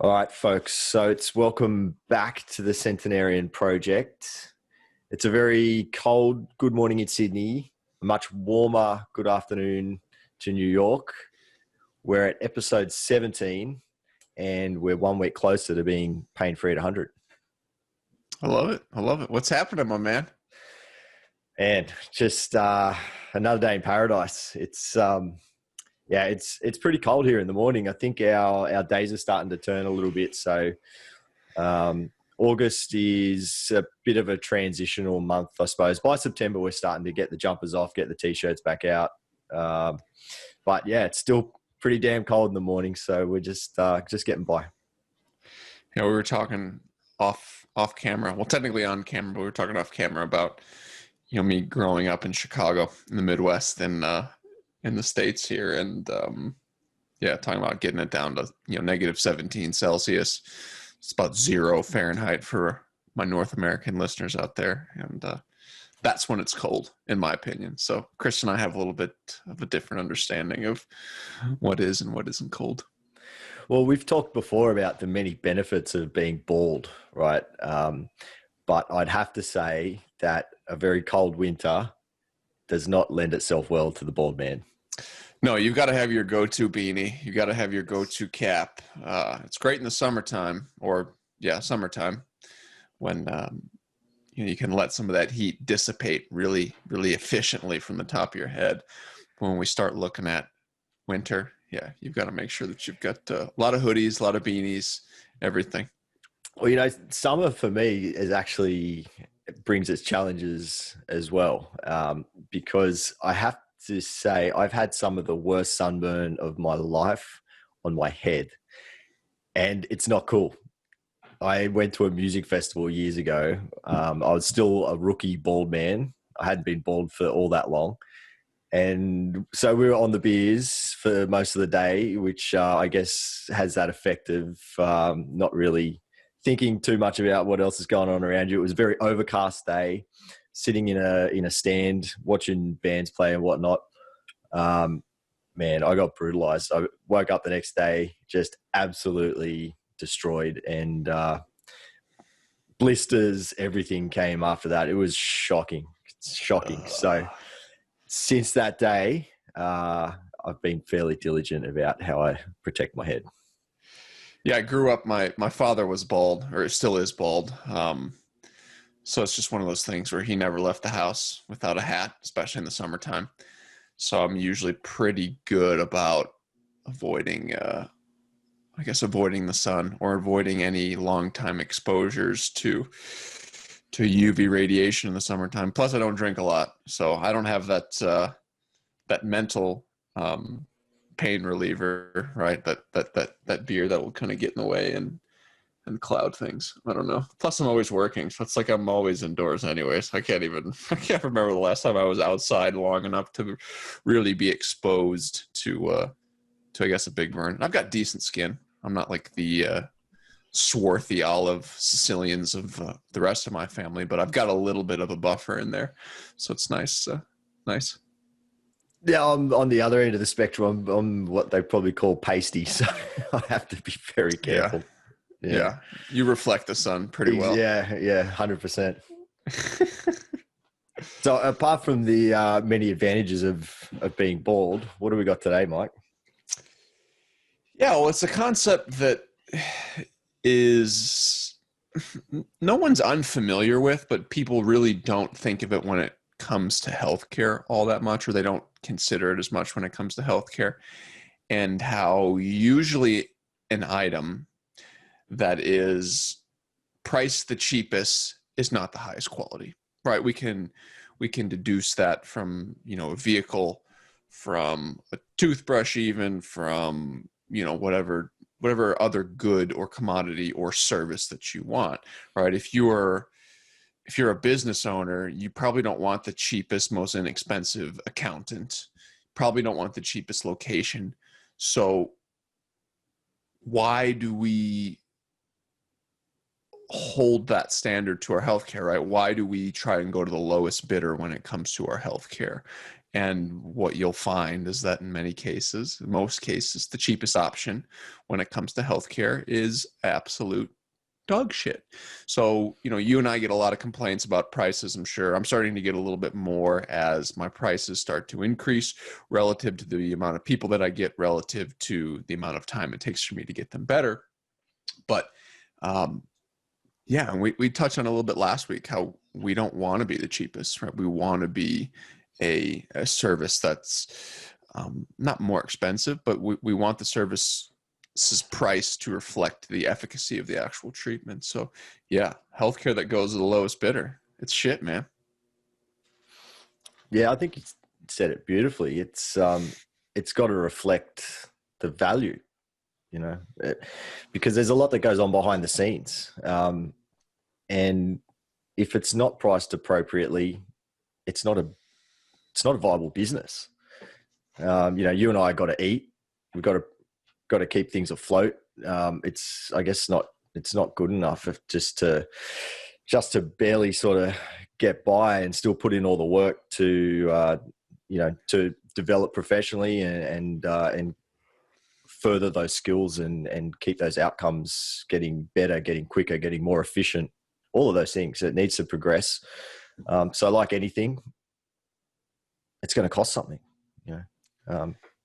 All right, folks. So it's welcome back to the Centenarian Project. It's a very cold good morning in Sydney, a much warmer good afternoon to New York. We're at episode 17 and we're 1 week closer to being pain-free at 100. I love it. I love it. What's happening, my man? And just another day in paradise. It's pretty cold here in the morning. I think our days are starting to turn a little bit. So August is a bit of a transitional month, I suppose. By September, we're starting to get the jumpers off, get the T-shirts back out. But yeah, it's still pretty damn cold in the morning. So we're just getting by. Yeah, we were talking off camera. Well, technically on camera, but we were talking off camera about, me growing up in Chicago in the Midwest and in the States here. And talking about getting it down to, negative 17 Celsius. It's about 0 Fahrenheit for my North American listeners out there. And that's when it's cold, in my opinion. So Chris and I have a little bit of a different understanding of what is and what isn't cold. Well, we've talked before about the many benefits of being bald, right? But I'd have to say that a very cold winter does not lend itself well to the bald man. No, you've got to have your go-to beanie. You got to have your go-to cap. It's great in the summertime, summertime, when you can let some of that heat dissipate really, really efficiently from the top of your head. But when we start looking at winter, you've got to make sure that you've got a lot of hoodies, a lot of beanies, everything. Well, summer for me is actually brings its challenges as well, because I have to say I've had some of the worst sunburn of my life on my head, and it's not cool. I went to a music festival years ago. I was still a rookie bald man. I hadn't been bald for all that long. And so we were on the beers for most of the day, which I guess has that effect of not really thinking too much about what else is going on around you. It was a very overcast day, sitting in a stand, watching bands play and whatnot. Man, I got brutalized. I woke up the next day just absolutely destroyed, and blisters, everything came after that. It was shocking. It's shocking. So since that day, I've been fairly diligent about how I protect my head. Yeah, I grew up, my father was bald, or still is bald. So it's just one of those things where he never left the house without a hat, especially in the summertime. So I'm usually pretty good about avoiding the sun or avoiding any long-time exposures to UV radiation in the summertime. Plus, I don't drink a lot, so I don't have that mental pain reliever, right? That beer that will kind of get in the way and cloud things. I don't know. Plus, I'm always working, so it's like I'm always indoors anyways. I can't remember the last time I was outside long enough to really be exposed to I guess a big burn. I've got decent skin. I'm not like the swarthy olive Sicilians of the rest of my family, but I've got a little bit of a buffer in there, so it's nice. Nice. Yeah, I'm on the other end of the spectrum. I'm what they probably call pasty, so I have to be very careful. Yeah. You reflect the sun pretty well. Yeah, 100%. So apart from the many advantages of being bald, what do we got today, Mike? Yeah, well, it's a concept that is no one's unfamiliar with, but people really don't think of it when it comes to healthcare all that much, or they don't consider it as much when it comes to healthcare, and how usually an item that is priced the cheapest is not the highest quality, right? We can deduce that from, a vehicle, from a toothbrush, even from, whatever other good or commodity or service that you want, right? If you're a business owner, you probably don't want the cheapest, most inexpensive accountant, probably don't want the cheapest location. So why do we hold that standard to our healthcare, right? Why do we try and go to the lowest bidder when it comes to our healthcare? And what you'll find is that in many cases, in most cases, the cheapest option when it comes to healthcare is absolute dog shit. So, you and I get a lot of complaints about prices. I'm sure I'm starting to get a little bit more as my prices start to increase relative to the amount of people that I get, relative to the amount of time it takes for me to get them better. But yeah, and we touched on a little bit last week how we don't want to be the cheapest, right? We want to be a service that's not more expensive, but we want the service's price to reflect the efficacy of the actual treatment. So yeah, healthcare that goes to the lowest bidder, it's shit, man. Yeah, I think you said it beautifully. It's got to reflect the value, because there's a lot that goes on behind the scenes. And if it's not priced appropriately, it's not a viable business. You and I got to eat. We've got to keep things afloat. It's not good enough just to barely sort of get by and still put in all the work to develop professionally and further those skills and keep those outcomes getting better, getting quicker, getting more efficient. All of those things. It needs to progress. So like anything, it's going to cost something.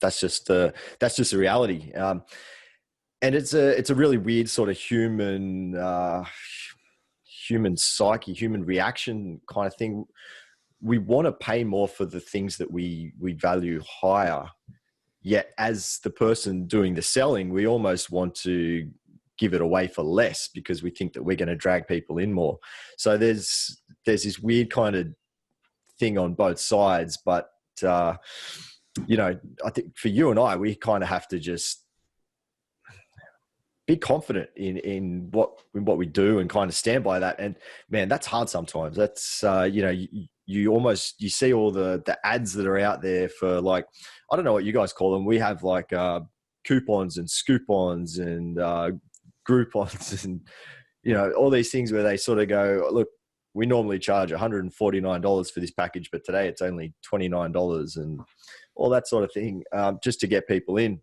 That's just the reality. And it's a really weird sort of human psyche, human reaction kind of thing. We want to pay more for the things that we value higher. Yet as the person doing the selling, we almost want to give it away for less because we think that we're going to drag people in more. So there's this weird kind of thing on both sides. But, I think for you and I, we kind of have to just be confident in what we do and kind of stand by that. And man, that's hard sometimes. That's, you see all the ads that are out there for, like, I don't know what you guys call them. We have like coupons and scoop-ons and Groupons and, all these things where they sort of go, look, we normally charge $149 for this package, but today it's only $29 and all that sort of thing, just to get people in.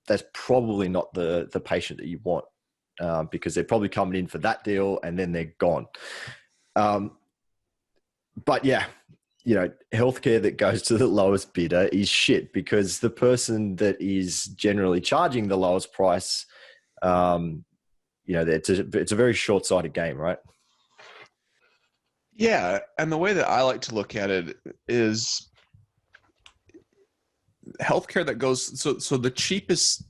That's probably not the patient that you want, because they're probably coming in for that deal and then they're gone. But yeah, healthcare that goes to the lowest bidder is shit, because the person that is generally charging the lowest price, it's a very short-sighted game, right? Yeah, and the way that I like to look at it is healthcare that goes, so the cheapest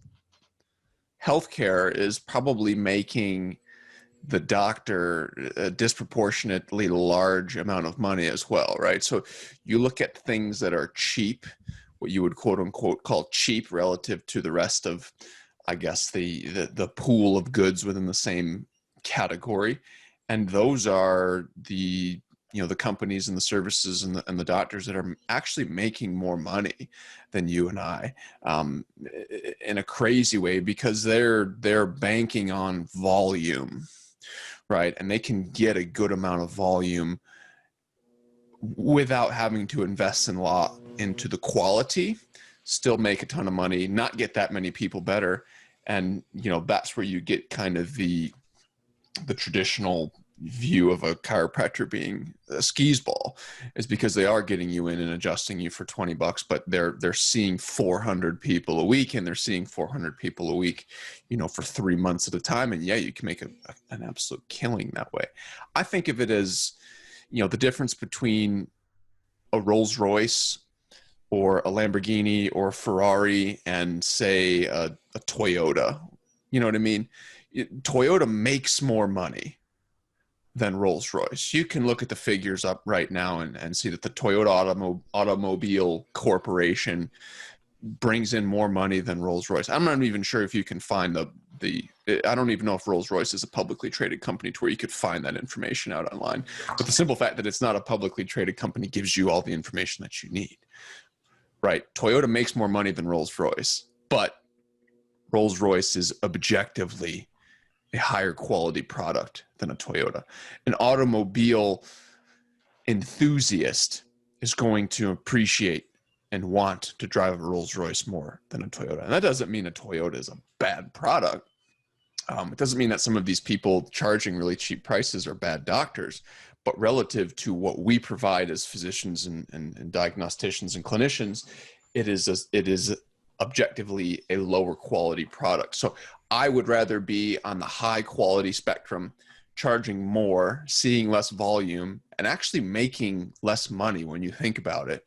healthcare is probably making the doctor a disproportionately large amount of money as well, right? So you look at things that are cheap, what you would quote unquote call cheap relative to the rest of, I guess, the pool of goods within the same category. And those are the companies and the services and the doctors that are actually making more money than you and I, in a crazy way, because they're banking on volume, right? And they can get a good amount of volume without having to invest into the quality, still make a ton of money, not get that many people better. And, that's where you get kind of the traditional view of a chiropractor being a skis ball, is because they are getting you in and adjusting you for $20, but they're seeing 400 people a week, and they're seeing 400 people a week, for 3 months at a time. And yeah, you can make an absolute killing that way. I think of it as, the difference between a Rolls Royce or a Lamborghini or a Ferrari and say a Toyota. You know what I mean? Toyota makes more money than Rolls Royce. You can look at the figures up right now and see that the Toyota Automobile Corporation brings in more money than Rolls Royce. I'm not even sure if you can find I don't even know if Rolls Royce is a publicly traded company to where you could find that information out online. But the simple fact that it's not a publicly traded company gives you all the information that you need, right? Toyota makes more money than Rolls Royce, but Rolls Royce is objectively a higher quality product than a Toyota. An automobile enthusiast is going to appreciate and want to drive a Rolls Royce more than a Toyota. And that doesn't mean a Toyota is a bad product. It doesn't mean that some of these people charging really cheap prices are bad doctors, but relative to what we provide as physicians and diagnosticians and clinicians, it is objectively a lower quality product. So I would rather be on the high quality spectrum, charging more, seeing less volume, and actually making less money when you think about it,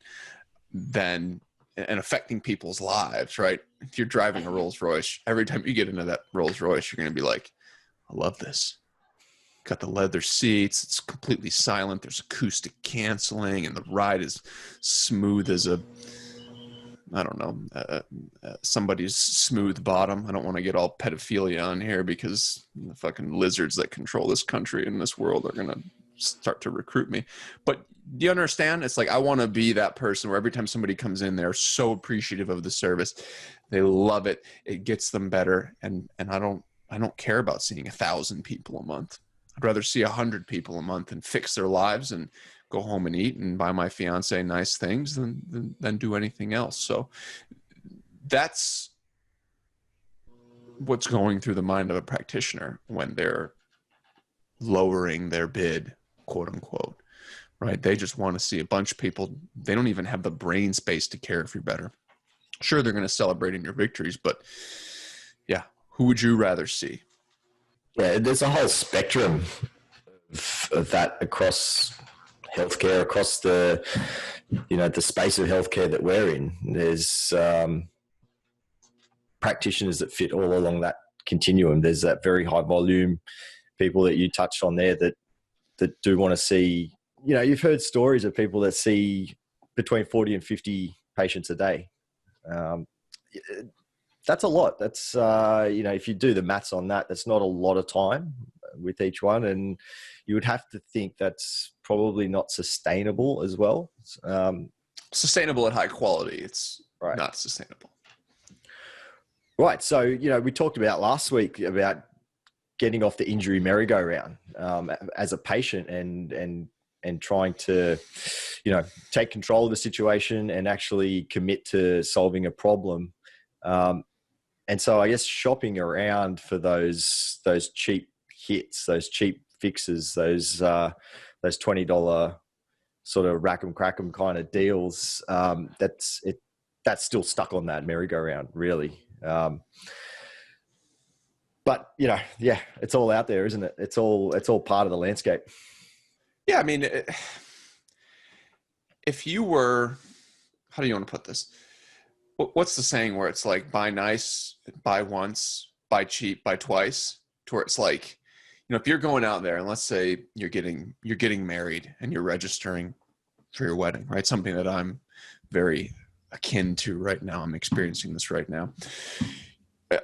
than and affecting people's lives, right? If you're driving a Rolls Royce, every time you get into that Rolls Royce, you're going to be like, I love this. Got the leather seats. It's completely silent. There's acoustic canceling, and the ride is smooth as a, I don't know, somebody's smooth bottom. I don't want to get all pedophilia on here because the fucking lizards that control this country and this world are going to start to recruit me. But do you understand? It's like, I want to be that person where every time somebody comes in, they're so appreciative of the service. They love it. It gets them better. And I don't care about seeing 1,000 people a month. I'd rather see 100 people a month and fix their lives and go home and eat and buy my fiance nice things than do anything else. So that's what's going through the mind of a practitioner when they're lowering their bid, quote unquote, right? They just want to see a bunch of people. They don't even have the brain space to care if you're better. Sure, they're going to celebrate in your victories, but yeah, who would you rather see? Yeah, there's a whole spectrum of that across healthcare, across the space of healthcare that we're in. There's practitioners that fit all along that continuum. There's that very high volume people that you touched on there that do want to see, you've heard stories of people that see between 40 and 50 patients a day. That's a lot. That's, if you do the maths on that, that's not a lot of time with each one. And you would have to think that's probably not sustainable as well. Sustainable at high quality. It's right. Not sustainable. Right. So, we talked about last week about getting off the injury merry-go-round as a patient and trying to, take control of the situation and actually commit to solving a problem. And so I guess shopping around for those cheap hits, those cheap fixes, those $20 sort of rack 'em crack 'em kind of deals, that's still stuck on that merry-go-round, really. But it's all out there, isn't it? It's all part of the landscape. Yeah, I mean, if you were, how do you want to put this? What's the saying where it's like, buy nice, buy once, buy cheap, buy twice? To where it's like, if you're going out there and let's say you're getting married and you're registering for your wedding, right? Something that I'm very akin to right now. I'm experiencing this right now.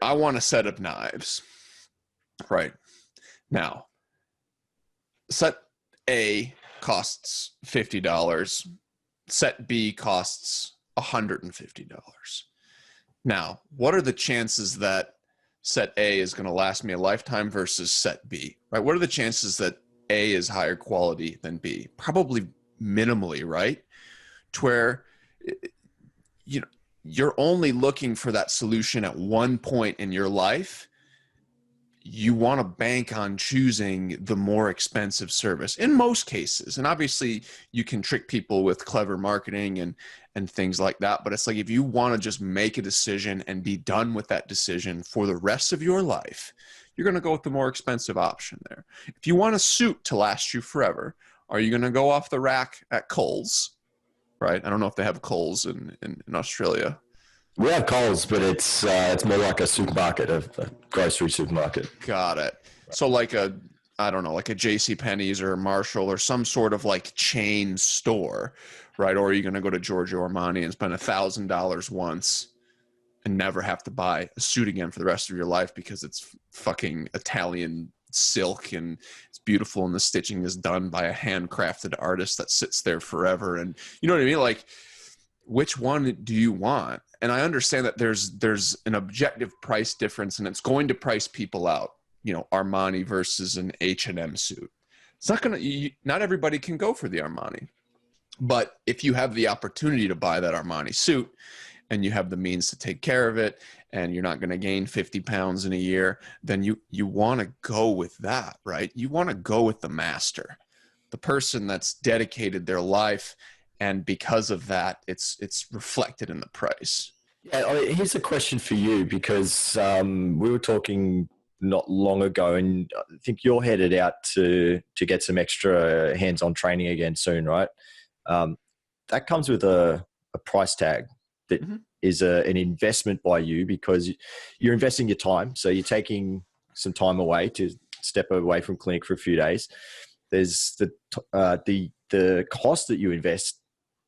I want a set of knives, right? Now, set A costs $50. Set B costs $150. Now, what are the chances that set A is going to last me a lifetime versus set B, right? What are the chances that A is higher quality than B? Probably minimally, right? To where, you're only looking for that solution at one point in your life. You want to bank on choosing the more expensive service in most cases. And obviously you can trick people with clever marketing and things like that. But it's like, if you want to just make a decision and be done with that decision for the rest of your life, you're going to go with the more expensive option there. If you want a suit to last you forever, are you going to go off the rack at Kohl's? Right? I don't know if they have Kohl's in Australia. We have Kohl's, but it's more like a supermarket, a grocery supermarket. Got it. So like a JCPenney's or a Marshall or some sort of like chain store, right? Or are you going to go to Giorgio Armani and spend $1,000 once and never have to buy a suit again for the rest of your life because it's fucking Italian silk and it's beautiful and the stitching is done by a handcrafted artist that sits there forever? And you know what I mean? Like, which one do you want? And I understand that there's an objective price difference and it's going to price people out, Armani versus an H&M suit. It's not everybody can go for the Armani. But if you have the opportunity to buy that Armani suit and you have the means to take care of it and you're not going to gain 50 pounds in a year, then you want to go with that, right? You want to go with the master, the person that's dedicated their life. And because of that, it's reflected in the price. Yeah, I mean, here's a question for you, because we were talking not long ago, and I think you're headed out to get some extra hands-on training again soon, right? That comes with a price tag that is an investment by you, because you're investing your time. So you're taking some time away to step away from clinic for a few days. There's the cost that you invest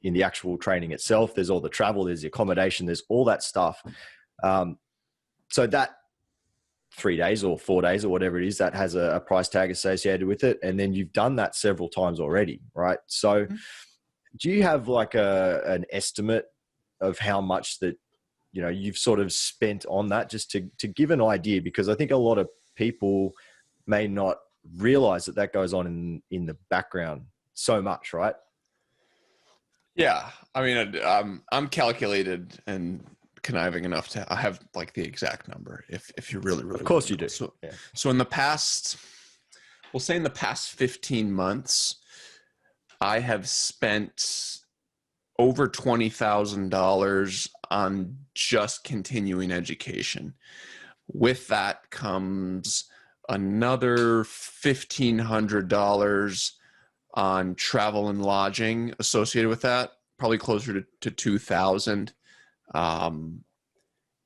in the actual training itself. There's all the travel, there's the accommodation, there's all that stuff. So that 3 days or 4 days or whatever it is, that has a price tag associated with it. And then you've done that several times already, right? So do you have like an estimate of how much that, you know, you've sort of spent on that, just to give an idea? Because I think a lot of people may not realize that goes on in the background so much, right? Yeah. I mean, I'm calculated and conniving enough to, I have like the exact number if you really, really. Of course you do. So in the past, we'll say in the past 15 months, I have spent over $20,000 on just continuing education. With that comes another $1,500 on travel and lodging associated with that, probably closer to 2,000. And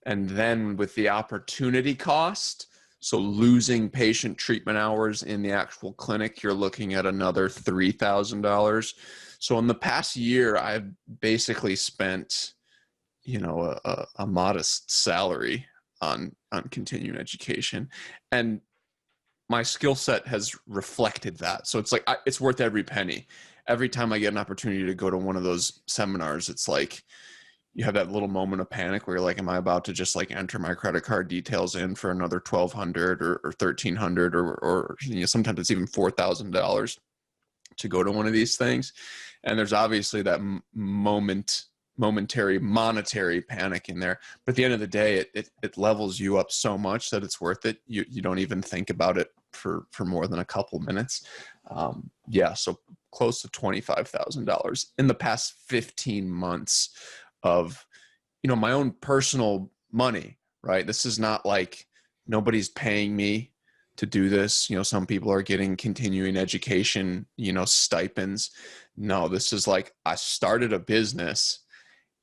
then with the opportunity cost, so losing patient treatment hours in the actual clinic, you're looking at another $3,000. So in the past year, I've basically spent, you know, a modest salary on continuing education, and my skill set has reflected that. So it's like, it's worth every penny. Every time I get an opportunity to go to one of those seminars, it's like, you have that little moment of panic where you're like, am I about to just like enter my credit card details in for another $1,200 or $1,300 or you know, sometimes it's even $4,000 to go to one of these things. And there's obviously that momentary monetary panic in there. But at the end of the day, it levels you up so much that it's worth it. You don't even think about it for more than a couple minutes. So close to $25,000 in the past 15 months of, you know, my own personal money, right? This is not like nobody's paying me to do this. You know, some people are getting continuing education, you know, stipends. No, this is like, I started a business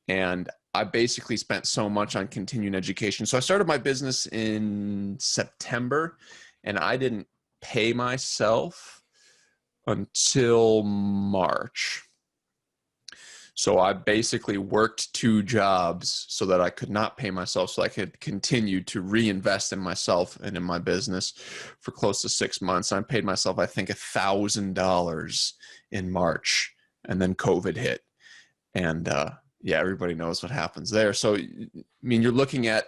and I basically spent so much on continuing education. So I started my business in September and I didn't pay myself until March. So I basically worked 2 jobs so that I could not pay myself, so I could continue to reinvest in myself and in my business for close to 6 months. I paid myself, I think, $1,000 in March, and then COVID hit. And everybody knows what happens there. So, I mean, you're looking at,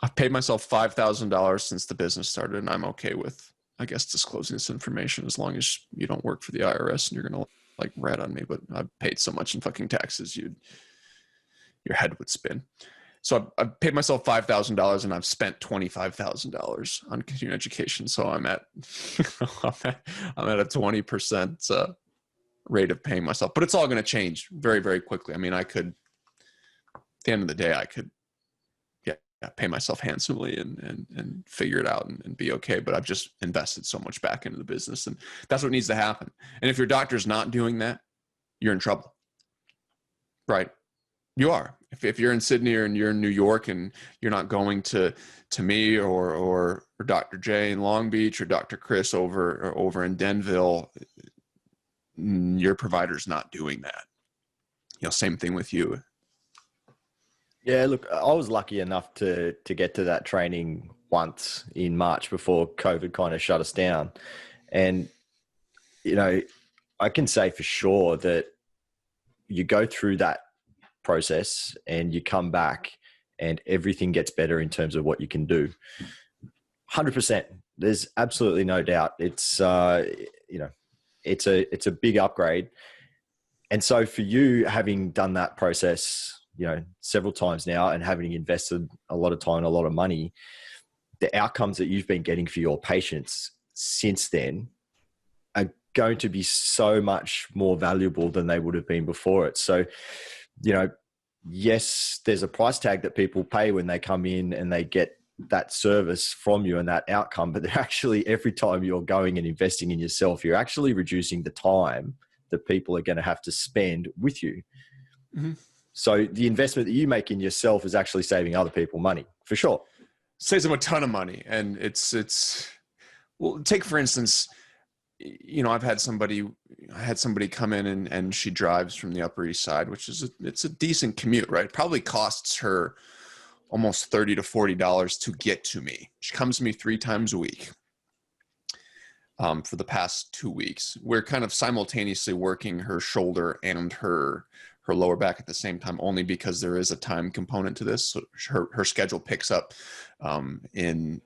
I've paid myself $5,000 since the business started, and I'm okay with, I guess, disclosing this information as long as you don't work for the IRS and you're going to like rat on me, but I've paid so much in fucking taxes, your head would spin. So I've paid myself $5,000 and I've spent $25,000 on continuing education. So I'm at, I'm at a 20% rate of paying myself, but it's all going to change very, very quickly. I mean, I could, at the end of the day, I could pay myself handsomely and figure it out and be okay. But I've just invested so much back into the business, and that's what needs to happen. And if your doctor's not doing that, you're in trouble, right? You are. If you're in Sydney or you're in New York and you're not going to me or Dr. J in Long Beach or Dr. Chris over in Denville, your provider's not doing that. You know, same thing with you. Yeah, look, I was lucky enough to get to that training once in March before COVID kind of shut us down. And, you know, I can say for sure that you go through that process and you come back and everything gets better in terms of what you can do. 100%. There's absolutely no doubt. It's, you know, it's a big upgrade. And so for you, having done that process, you know, several times now and having invested a lot of time and a lot of money, the outcomes that you've been getting for your patients since then are going to be so much more valuable than they would have been before it. So, you know, yes, there's a price tag that people pay when they come in and they get that service from you and that outcome, but they're actually, every time you're going and investing in yourself, you're actually reducing the time that people are going to have to spend with you. Mm-hmm. So the investment that you make in yourself is actually saving other people money, for sure. Saves them a ton of money. And it's, well, take for instance, you know, I had somebody come in and she drives from the Upper East Side, which is it's a decent commute, right? It probably costs her almost $30 to $40 to get to me. She comes to me 3 times a week. For the past 2 weeks, we're kind of simultaneously working her shoulder and her lower back at the same time, only because there is a time component to this. So her schedule picks up in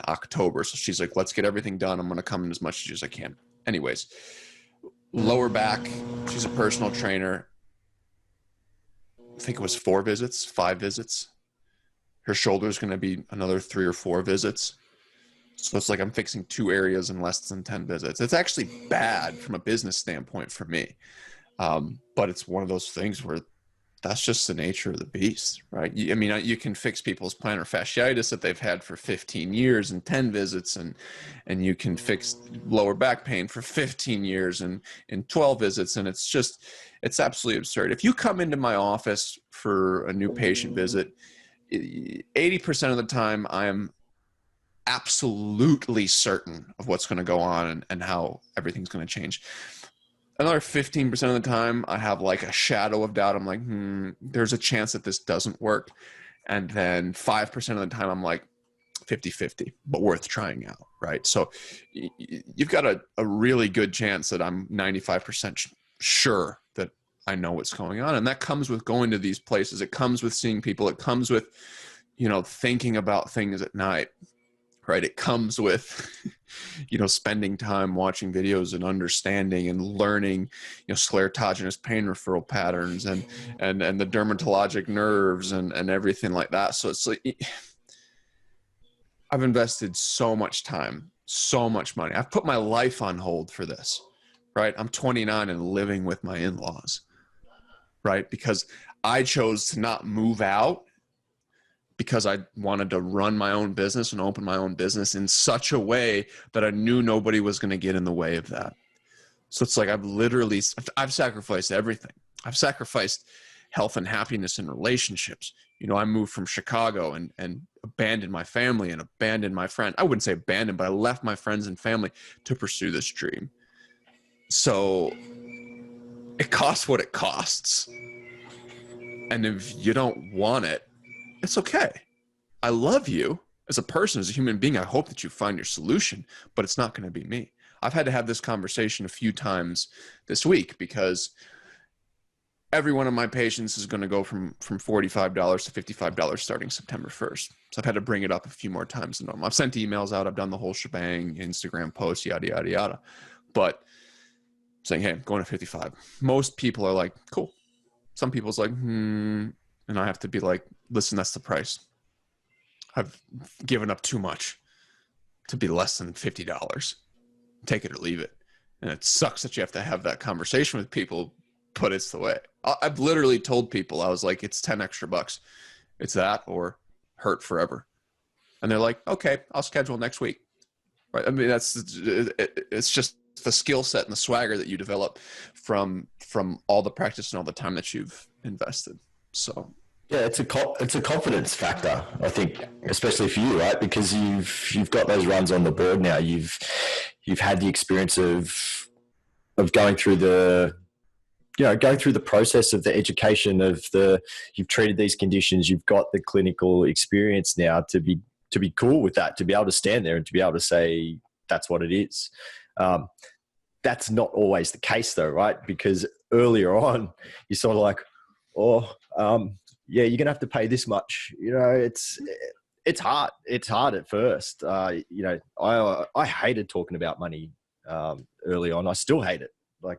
October. So she's like, let's get everything done. I'm going to come in as much as I can. Anyways, lower back, she's a personal trainer. I think it was 5 visits. Her shoulder is going to be another 3 or 4 visits. So it's like I'm fixing 2 areas in less than 10 visits. It's actually bad from a business standpoint for me. But it's one of those things where that's just the nature of the beast, right? I mean, you can fix people's plantar fasciitis that they've had for 15 years in 10 visits, and you can fix lower back pain for 15 years in 12 visits. And it's absolutely absurd. If you come into my office for a new patient visit, 80% of the time I am absolutely certain of what's going to go on and how everything's going to change. Another 15% of the time I have like a shadow of doubt. I'm like, there's a chance that this doesn't work. And then 5% of the time I'm like 50-50, but worth trying out, right? So you've got a really good chance that I'm 95% sure that I know what's going on. And that comes with going to these places. It comes with seeing people. It comes with, you know, thinking about things at night. Right. It comes with, you know, spending time watching videos and understanding and learning, you know, sclerotogenous pain referral patterns and the dermatologic nerves and everything like that. So it's like, I've invested so much time, so much money. I've put my life on hold for this, right? I'm 29 and living with my in-laws, right? Because I chose to not move out, because I wanted to run my own business and open my own business in such a way that I knew nobody was going to get in the way of that. So it's like I've sacrificed everything. I've sacrificed health and happiness in relationships. You know, I moved from Chicago and abandoned my family and abandoned my friend. I wouldn't say abandoned, but I left my friends and family to pursue this dream. So it costs what it costs. And if you don't want it, it's okay. I love you as a person, as a human being. I hope that you find your solution, but it's not going to be me. I've had to have this conversation a few times this week because every one of my patients is going to go from $45 to $55 starting September 1st. So I've had to bring it up a few more times than normal. I've sent emails out. I've done the whole shebang, Instagram posts, yada, yada, yada. But saying, hey, I'm going to 55. Most people are like, cool. Some people's like, and I have to be like, listen, that's the price. I've given up too much to be less than $50. Take it or leave it. And it sucks that you have to have that conversation with people, but it's the way. I've literally told people, I was like, it's 10 extra bucks. It's that or hurt forever. And they're like, okay, I'll schedule next week. Right. I mean, it's just the skill set and the swagger that you develop from all the practice and all the time that you've invested. So yeah, it's a confidence factor, I think, especially for you, right? Because you've got those runs on the board now. You've had the experience of going through the process of the education you've treated these conditions. You've got the clinical experience now to be cool with that, to be able to stand there and to be able to say that's what it is. That's not always the case though, right? Because earlier on, you're sort of like, yeah, you're going to have to pay this much. You know, It's hard. It's hard at first. You know, I hated talking about money early on. I still hate it. Like,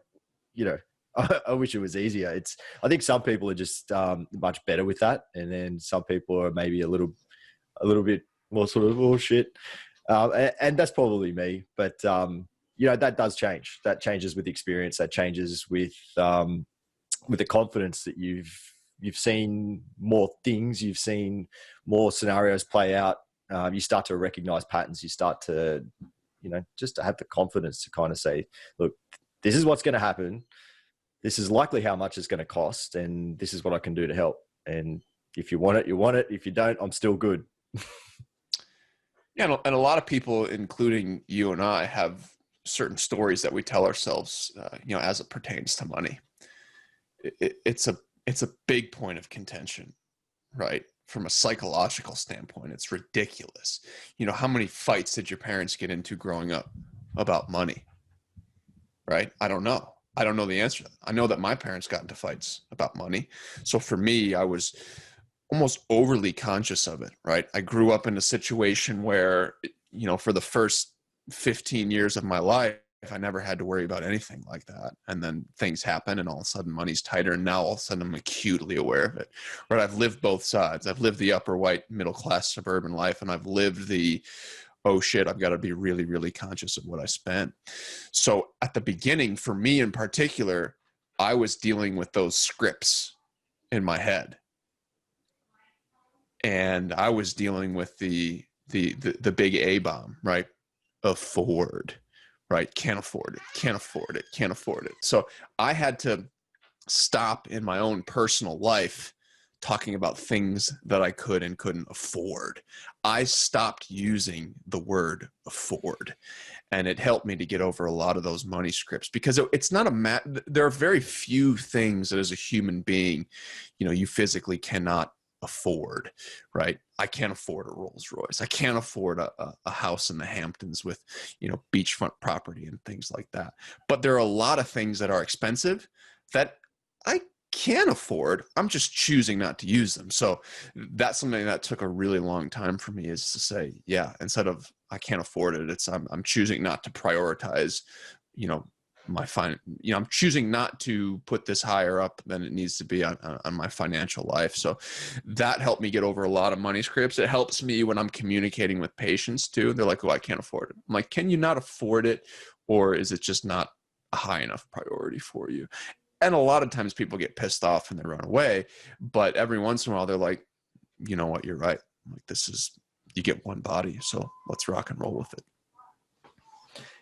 you know, I wish it was easier. I think some people are just much better with that, and then some people are maybe a little bit more sort of, oh shit, and that's probably me. But you know, that does change. That changes with experience. That changes with the confidence that you've seen more things, you've seen more scenarios play out. You start to recognize patterns. You start to, you know, just to have the confidence to kind of say, look, this is what's going to happen. This is likely how much it's going to cost, and this is what I can do to help. And if you want it, you want it. If you don't, I'm still good. Yeah, and a lot of people, including you and I, have certain stories that we tell ourselves, you know, as it pertains to money. It's a big point of contention, right? From a psychological standpoint, it's ridiculous. You know, how many fights did your parents get into growing up about money? Right? I don't know. I don't know the answer to that. I know that my parents got into fights about money. So for me, I was almost overly conscious of it, right? I grew up in a situation where, you know, for the first 15 years of my life, I never had to worry about anything like that. And then things happen and all of a sudden money's tighter. And now all of a sudden I'm acutely aware of it, right? I've lived both sides. I've lived the upper white middle class suburban life, and I've lived the, oh shit, I've got to be really, really conscious of what I spent. So at the beginning, for me in particular, I was dealing with those scripts in my head. And I was dealing with the big A bomb, right? Afford, right? Can't afford it, can't afford it, can't afford it. So I had to stop in my own personal life talking about things that I could and couldn't afford. I stopped using the word afford, and it helped me to get over a lot of those money scripts, because it's not there are very few things that as a human being, you know, you physically cannot afford, right? I can't afford a Rolls Royce. I can't afford a house in the Hamptons with, you know, beachfront property and things like that. But there are a lot of things that are expensive that I can afford. I'm just choosing not to use them. So that's something that took a really long time for me, is to say, yeah, instead of I can't afford it, it's I'm choosing not to prioritize, you know, I'm choosing not to put this higher up than it needs to be on my financial life. So that helped me get over a lot of money scripts. It helps me when I'm communicating with patients too. They're like, oh, I can't afford it. I'm like, can you not afford it? Or is it just not a high enough priority for you? And a lot of times people get pissed off and they run away, but every once in a while they're like, you know what, you're right. Like, you get one body, so let's rock and roll with it.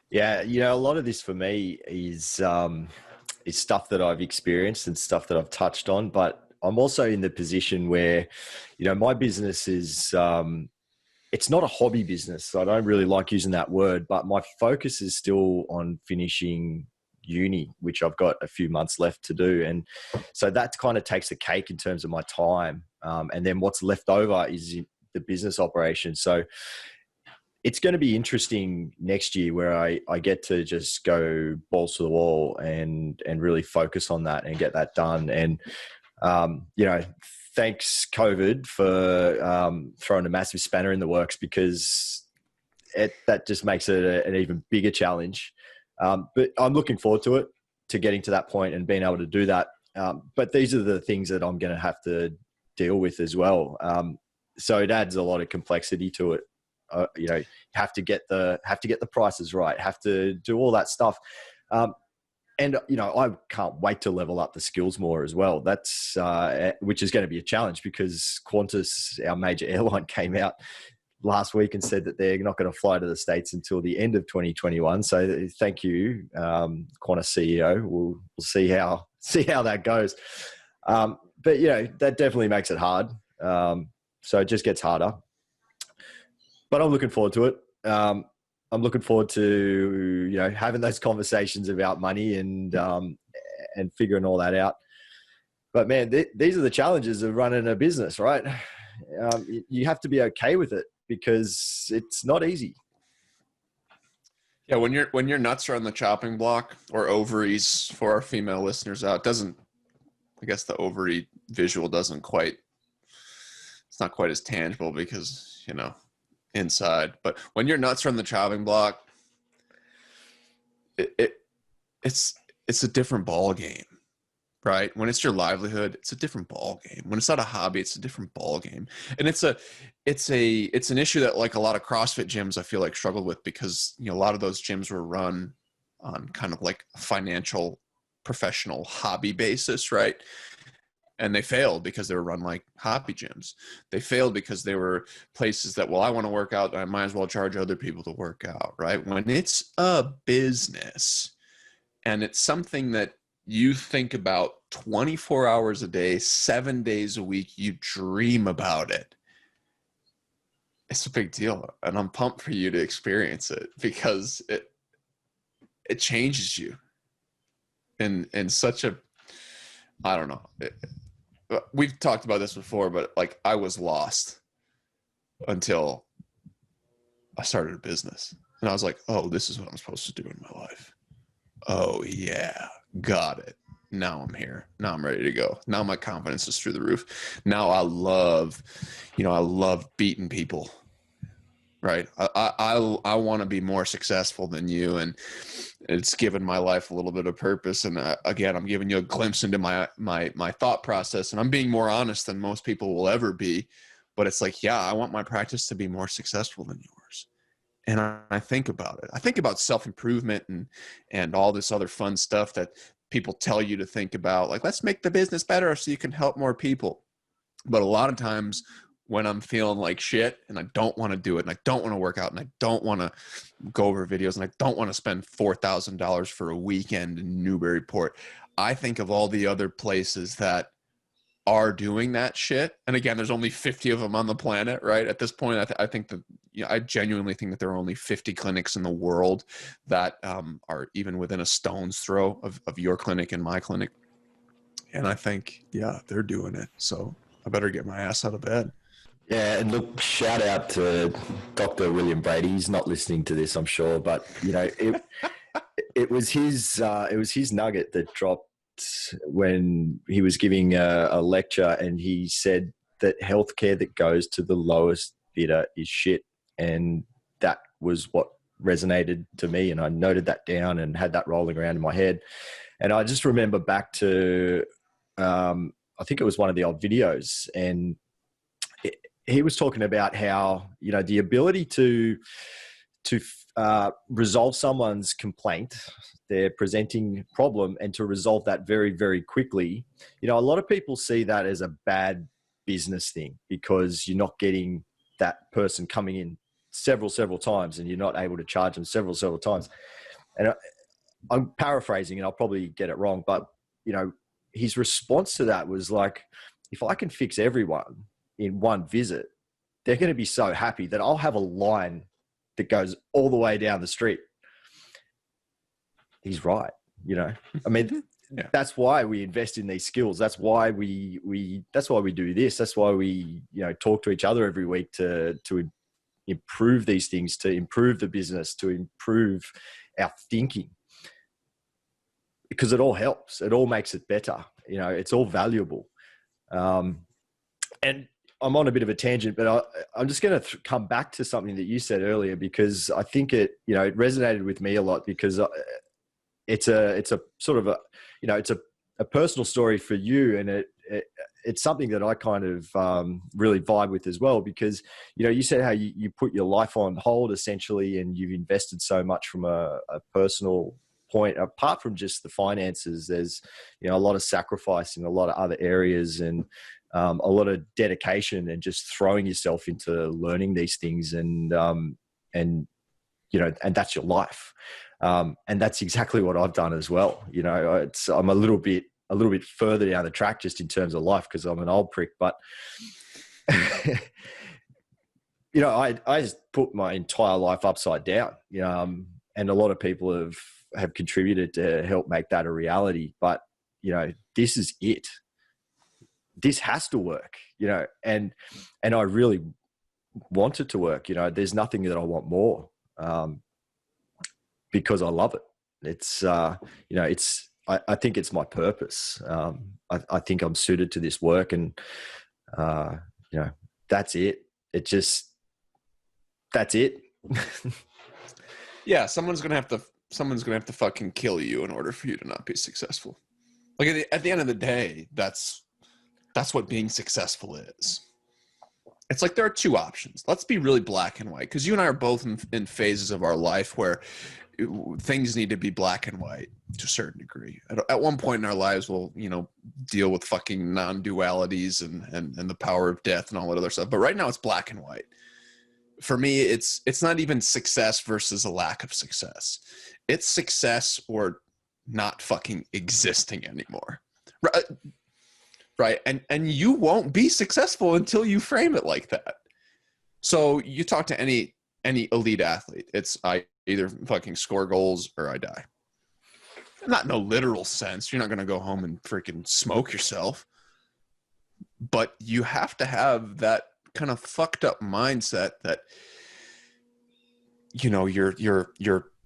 Yeah, you know, a lot of this for me is stuff that I've experienced and stuff that I've touched on, but I'm also in the position where, you know, my business is, it's not a hobby business. So I don't really like using that word, but my focus is still on finishing uni, which I've got a few months left to do. And so that kind of takes the cake in terms of my time. And then what's left over is the business operation. So it's going to be interesting next year where I get to just go balls to the wall and really focus on that and get that done. And, you know, thanks COVID for throwing a massive spanner in the works, because that just makes it an even bigger challenge. But I'm looking forward to getting to that point and being able to do that. But these are the things that I'm going to have to deal with as well. So it adds a lot of complexity to it. You know, have to get the prices right, have to do all that stuff. And, you know, I can't wait to level up the skills more as well. That's, which is going to be a challenge, because Qantas, our major airline, came out last week and said that they're not going to fly to the States until the end of 2021. So thank you, Qantas CEO. We'll see how that goes. But, you know, that definitely makes it hard. So it just gets harder. But I'm looking forward to it. I'm looking forward to, you know, having those conversations about money and figuring all that out. But man, these are the challenges of running a business, right? You have to be okay with it, because it's not easy. Yeah, when your nuts are on the chopping block, or ovaries for our female listeners out, I guess the ovary visual it's not quite as tangible because, you know, inside. But when your nuts are on the chopping block, it's a different ball game, right? When it's your livelihood, it's a different ball game. When it's not a hobby, it's a different ball game. And it's an issue that like a lot of CrossFit gyms I feel like struggle with, because, you know, a lot of those gyms were run on kind of like a financial, professional hobby basis, right? And they failed because they were run like hobby gyms. They failed because they were places that, well, I want to work out, I might as well charge other people to work out, right? When it's a business and it's something that you think about 24 hours a day, 7 days a week, you dream about it, it's a big deal. And I'm pumped for you to experience it, because it changes you in such a, I don't know. We've talked about this before, but like I was lost until I started a business, and I was like, oh, this is what I'm supposed to do in my life. Oh yeah, got it. Now I'm here. Now I'm ready to go. Now my confidence is through the roof. Now I love beating people. Right. I want to be more successful than you. And it's given my life a little bit of purpose. And again, I'm giving you a glimpse into my thought process, and I'm being more honest than most people will ever be. But it's like, yeah, I want my practice to be more successful than yours. And I think about it. I think about self-improvement and all this other fun stuff that people tell you to think about. Like, let's make the business better so you can help more people. But a lot of times when I'm feeling like shit and I don't want to do it, and I don't want to work out, and I don't want to go over videos, and I don't want to spend $4,000 for a weekend in Newburyport, I think of all the other places that are doing that shit. And again, there's only 50 of them on the planet, right? At this point, I think that, you know, I genuinely think that there are only 50 clinics in the world that are even within a stone's throw of your clinic and my clinic. And I think, yeah, they're doing it. So I better get my ass out of bed. Yeah, and look, shout out to Dr. William Brady. He's not listening to this, I'm sure, but you know, it was his nugget that dropped when he was giving a lecture, and he said that healthcare that goes to the lowest bidder is shit, and that was what resonated to me, and I noted that down and had that rolling around in my head. And I just remember back to I think it was one of the old videos, and he was talking about how, you know, the ability to resolve someone's complaint, their presenting problem, and to resolve that very, very quickly. You know, a lot of people see that as a bad business thing, because you're not getting that person coming in several times, and you're not able to charge them several times. And I'm paraphrasing, and I'll probably get it wrong, but you know, his response to that was like, if I can fix everyone in one visit, they're going to be so happy that I'll have a line that goes all the way down the street. He's right. You know, I mean, yeah. That's why we invest in these skills. That's why that's why we do this. That's why we, you know, talk to each other every week to improve these things, to improve the business, to improve our thinking, because it all helps. It all makes it better. You know, it's all valuable. And I'm on a bit of a tangent, but I'm just going to come back to something that you said earlier, because I think it resonated with me a lot, because it's a sort of a, you know, it's a personal story for you. And it's something that I kind of really vibe with as well, because, you know, you said how you put your life on hold essentially, and you've invested so much from a personal point. Apart from just the finances, there's, you know, a lot of sacrifice in a lot of other areas, and a lot of dedication, and just throwing yourself into learning these things, and you know, and that's your life. And that's exactly what I've done as well. You know, I'm a little bit further down the track just in terms of life, because I'm an old prick, but you know, I just put my entire life upside down, you know, and a lot of people have contributed to help make that a reality. But, you know, this is it. This has to work, you know, and I really want it to work. You know, there's nothing that I want more, because I love it. It's, you know, I think it's my purpose. I think I'm suited to this work, and, you know, that's it. That's it. Yeah, someone's gonna have to fucking kill you in order for you to not be successful. Like at the end of the day, that's what being successful is. It's like there are two options. Let's be really black and white, because you and I are both in phases of our life where things need to be black and white to a certain degree. At one point in our lives, we'll, deal with fucking non-dualities and the power of death and all that other stuff. But right now it's black and white. For me, it's not even success versus a lack of success. It's success or not fucking existing anymore. Right. And you won't be successful until you frame it like that. So you talk to any elite athlete, it's I either fucking score goals or I die. Not in a literal sense. You're not going to go home and freaking smoke yourself. But you have to have that kind of fucked up mindset that,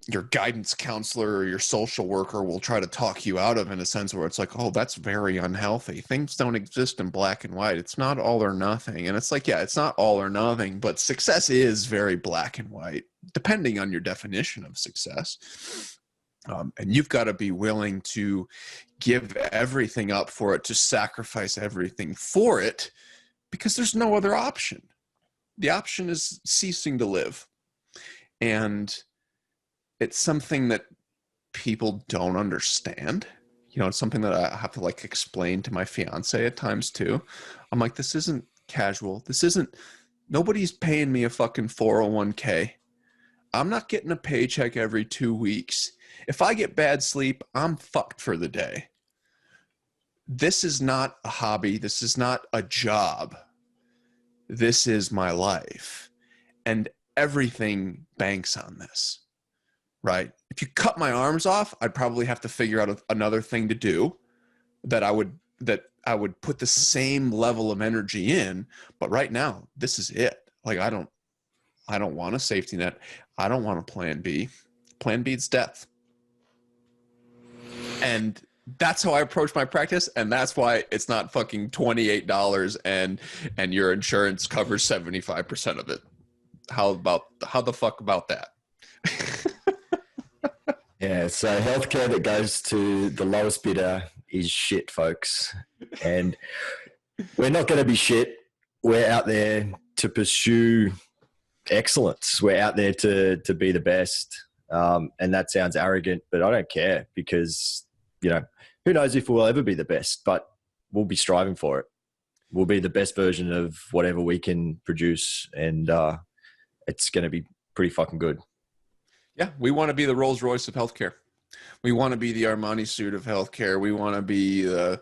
your guidance counselor or your social worker will try to talk you out of, in a sense where it's like, oh, that's very unhealthy. Things don't exist in black and white. It's not all or nothing. And it's like, yeah, it's not all or nothing, but success is very black and white, depending on your definition of success. And you've got to be willing to give everything up for it, to sacrifice everything for it, because there's no other option. The option is ceasing to live. And it's something that people don't understand. It's something that I have to explain to my fiance at times too. I'm like, this isn't casual. Nobody's paying me a fucking 401k. I'm not getting a paycheck every 2 weeks. If I get bad sleep, I'm fucked for the day. This is not a hobby. This is not a job. This is my life. And everything banks on this. Right? If you cut my arms off, I'd probably have to figure out another thing to do that I would put the same level of energy in. But right now, this is it. Like, I don't want a safety net. I don't want a plan B. Plan B is death. And that's how I approach my practice. And that's why it's not fucking $28 and your insurance covers 75% of it. How the fuck about that? Yeah, so healthcare that goes to the lowest bidder is shit, folks. And we're not going to be shit. We're out there to pursue excellence. We're out there to be the best. And that sounds arrogant, but I don't care, because, who knows if we'll ever be the best, but we'll be striving for it. We'll be the best version of whatever we can produce. And it's going to be pretty fucking good. Yeah, we want to be the Rolls Royce of healthcare. We want to be the Armani suit of healthcare. We want to be the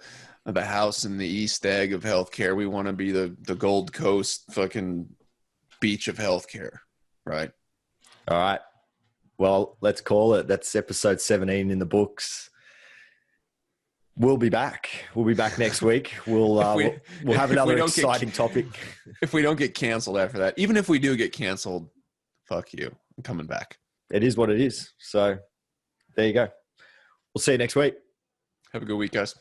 house in the East Egg of healthcare. We want to be the Gold Coast fucking beach of healthcare, right? All right. Well, let's call it. That's episode 17 in the books. We'll be back. We'll be back next week. We'll have another exciting topic. If we don't get canceled after that, even if we do get canceled, fuck you. I'm coming back. It is what it is. So there you go. We'll see you next week. Have a good week, guys.